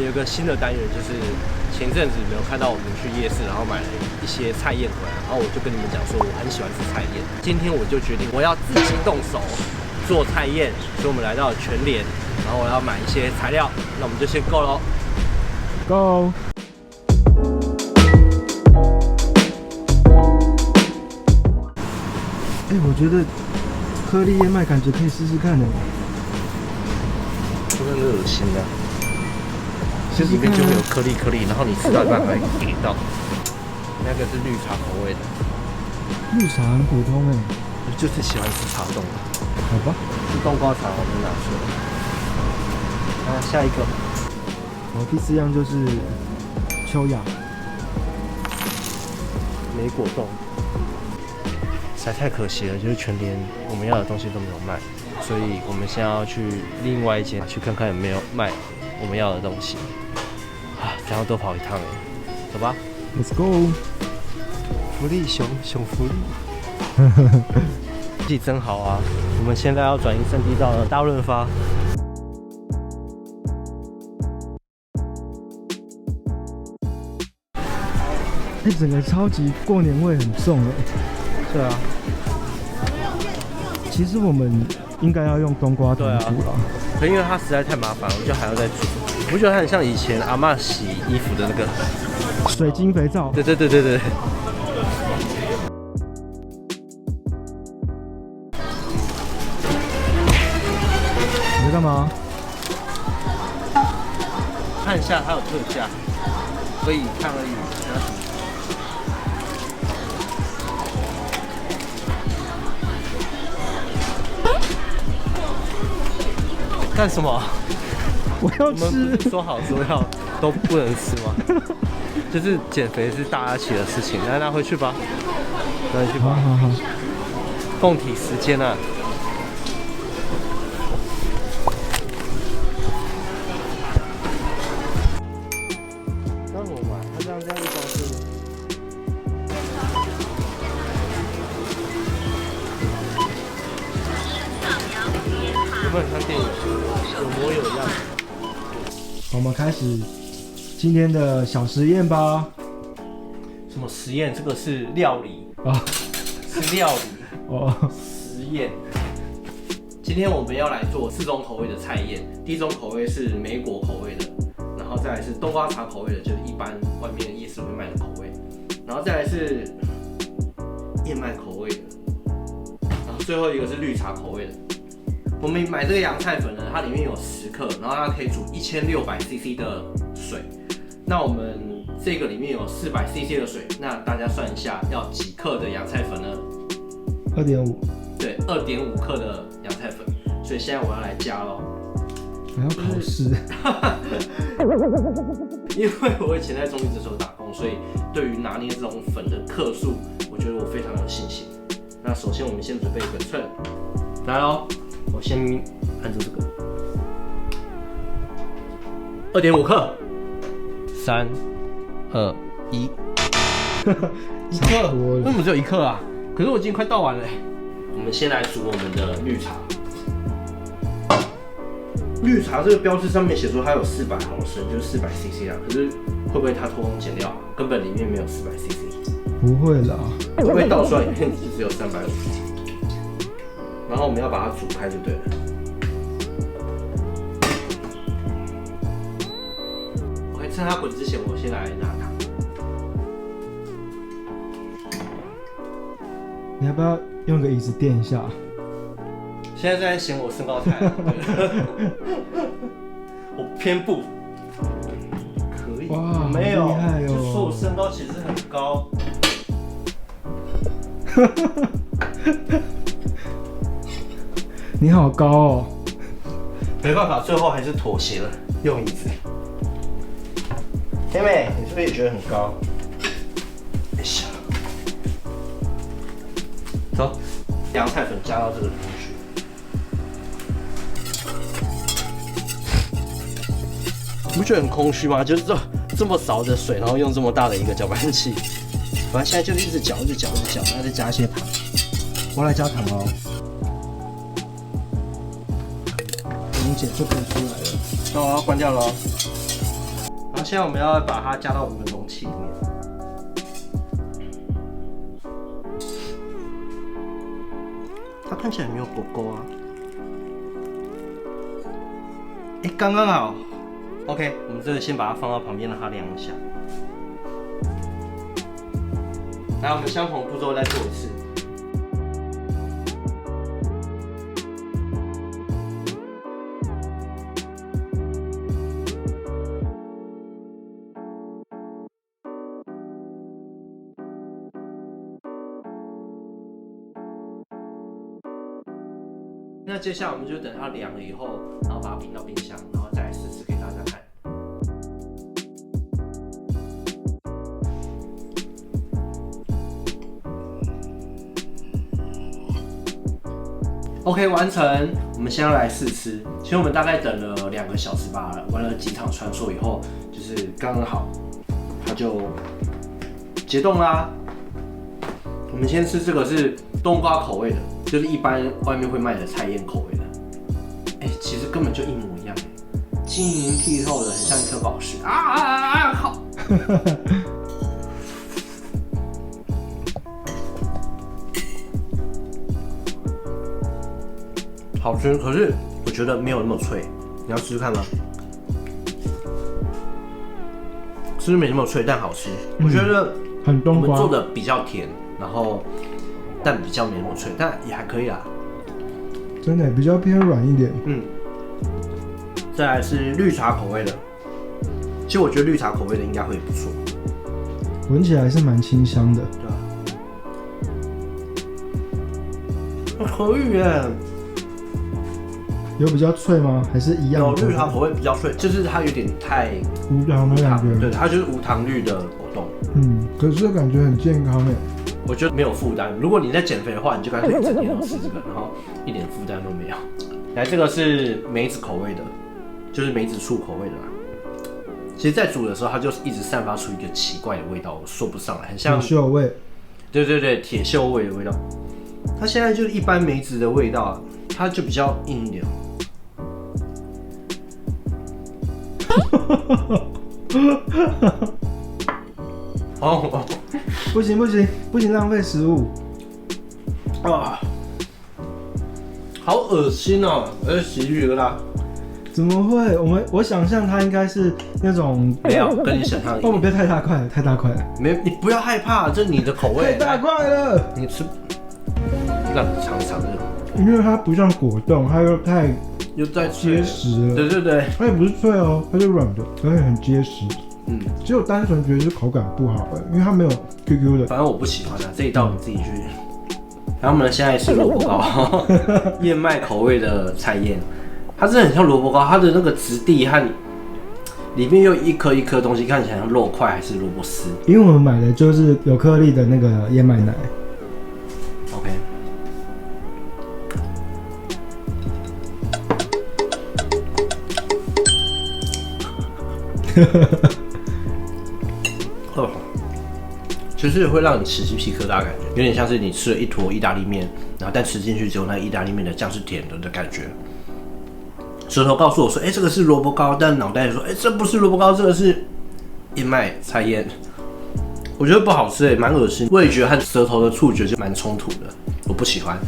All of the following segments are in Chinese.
有个新的单元，就是前阵子没有看到我们去夜市，然后买了一些菜叶回来，然后我就跟你们讲说我很喜欢吃菜叶。今天我就决定我要自己动手做菜叶，所以我们来到了全联，然后我要买一些材料，那我们就先 go 咯 ，Go！ 我觉得颗粒燕麦感觉可以试试看呢，真的很恶心的。其实里面就会有颗粒，然后你吃到一半还会给到。那个是绿茶口味的，绿茶很普通哎，我就是喜欢吃茶冻的。好吧，是冬瓜茶，我们拿出来。下一个。第四样就是秋雅莓果冻，实在太可惜了，就是全联我们要的东西都没有卖，所以我们现在要去另外一间去看看有没有卖我们要的东西。想要多跑一趟哎，走吧 ，Let's go！ 福利熊福利，天气真好啊！我们现在要转移阵地到了大润发。整个超级过年味很重哎。对啊。其实我们应该要用冬瓜糖煮啦，可因为它实在太麻烦，我觉得还要再煮。我觉得它很像以前阿嬷洗衣服的那个水晶肥皂。对。你在干嘛？看一下它有特价，所以看而已。干什么？我要吃。我们不是说好说要都不能吃吗？就是减肥是大家一起的事情，拿回去吧，拿回去吧。好。共体时间啊！那怎么买？它这样一包是。有没有像电影有模有样？我们开始今天的小实验吧。什么实验？这个是料理啊，是料理哦。实验。今天我们要来做4种口味的菜叶。第一种口味是莓果口味的，然后再来是冬瓜茶口味的，就是一般外面夜市会卖的口味，然后再来是燕麦口味的，然后最后一个是绿茶口味的。我们买这个洋菜粉呢，它里面有10克，然后它可以煮1600cc 的水。那我们这个里面有400cc 的水，那大家算一下要几克的洋菜粉呢？2.5。对，2.5克的洋菜粉。所以现在我要来加咯。还要考试？因为我以前在中医诊所打工，所以对于拿捏这种粉的克数，我觉得我非常有信心。那首先我们先准备一个秤，来咯。我先按住这个，2.5克，3、2、1，1克，为什么只有1克啊？可是我已经快倒完了。我们先来煮我们的绿茶。绿茶这个标志上面写说它有400毫升，就是400cc 啊。可是会不会它偷工减料啊？根本里面没有400cc。不会啦。会不会倒出来里面只有350？然后我们要把它煮开就对了。OK， 趁它滚之前，我先来拿糖。你要不要用个椅子垫一下？现在在嫌我身高太矮，我偏不。可以。哇，没有，好厉害哦！就说我身高其实很高。你好高哦！没办法，最后还是妥协了，用椅子。妹妹，你是不是也觉得很高？哎呀，走，洋菜粉加到这个里面去。不觉得很空虚吗？就是这么少的水，然后用这么大的一个搅拌器，反正现在就一直搅，然后再加一些糖。我来加糖哦，溶解就可以出来了。那我要关掉了哦。然后现在我们要把它加到我们的容器里面。它看起来没有勾勾啊。哎，刚刚好。OK， 我们这个先把它放到旁边，让它凉一下。来，我们相同步骤再做一次。那接下来我们就等它凉了以后，然后把它冰到冰箱，然后再来试吃给大家看。OK， 完成。我们现在来试吃。其实我们大概等了2个小时吧，玩了几场传说以后，就是刚刚好，它就解冻啦。我们先吃这个是冬瓜口味的，就是一般外面会卖的菜燕口味的。其实根本就一模一样，晶莹剔透的，很像一颗宝石啊！好。好吃，可是我觉得没有那么脆。你要试试看吗？是没那么脆，但好吃。我觉得很冬瓜，我们做的比较甜，然后但比较没那么脆，但也还可以啦。真的比较偏软一点。再来是绿茶口味的，其实我觉得绿茶口味的应该会不错，闻起来是蛮清香的。对啊，可以耶。有比较脆吗？还是一样？有绿茶口味比较脆，就是它有点太无糖的感觉。对，它就是无糖绿的果冻。可是感觉很健康诶。我觉得没有负担。如果你在减肥的话，你就干脆整天都吃这个，然后一点负担都没有。来，这个是梅子口味的，就是梅子醋口味的啦。其实，在煮的时候，它就一直散发出一个奇怪的味道，我说不上来，很像铁锈味。对，铁锈味的味道。它现在就是一般梅子的味道，它就比较硬一点。哦，不行，浪费食物啊！好恶心哦，洗浴了啦。怎么会？我想象它应该是那种没有跟你想象的一样。不要太大块了。没，你不要害怕，这是你的口味。太大块了，你吃，让你尝尝这个。因为它不像果冻，它又在结实了。对，它也不是脆哦，它是软的，而且很结实。只有单纯觉得是口感不好因为它没有 QQ 的。反正我不喜欢啊，这一道你自己去。然后我们现在是萝卜糕，燕麦口味的菜燕，它真的很像萝卜糕，它的那个质地和里面又一颗一颗东西，看起来像肉块还是萝卜丝。因为我们买的就是有颗粒的那个燕麦奶。OK。其实会让你起鸡皮疙瘩的感觉，有点像是你吃了一坨意大利面，然后但吃进去只有那意大利面的酱是甜的感觉。舌头告诉我说，这个是萝卜糕，但脑袋说，这不是萝卜糕，这个是燕麦菜燕。我觉得不好吃蛮恶心，味觉和舌头的触觉就蛮冲突的，我不喜欢。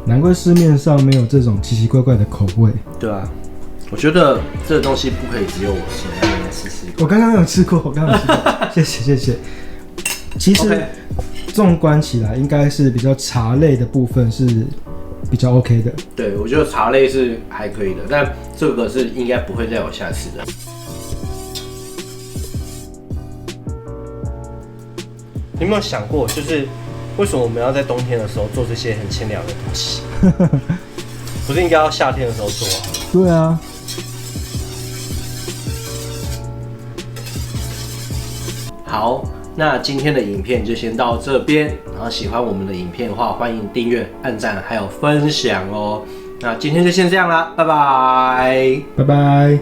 难怪市面上没有这种奇奇怪怪的口味。对啊，我觉得这个东西不可以只有我吃，你来试试。我刚刚有吃过，谢谢。其实纵观起来，应该是比较茶类的部分是比较 OK 的。对，我觉得茶类是还可以的，但这个是应该不会再有下次的。你有没有想过，就是为什么我们要在冬天的时候做这些很清凉的东西？不是应该要夏天的时候做啊？对啊。好。那今天的影片就先到这边，然后喜欢我们的影片的话，欢迎订阅、按赞还有分享哦。那今天就先这样啦，拜拜，拜拜。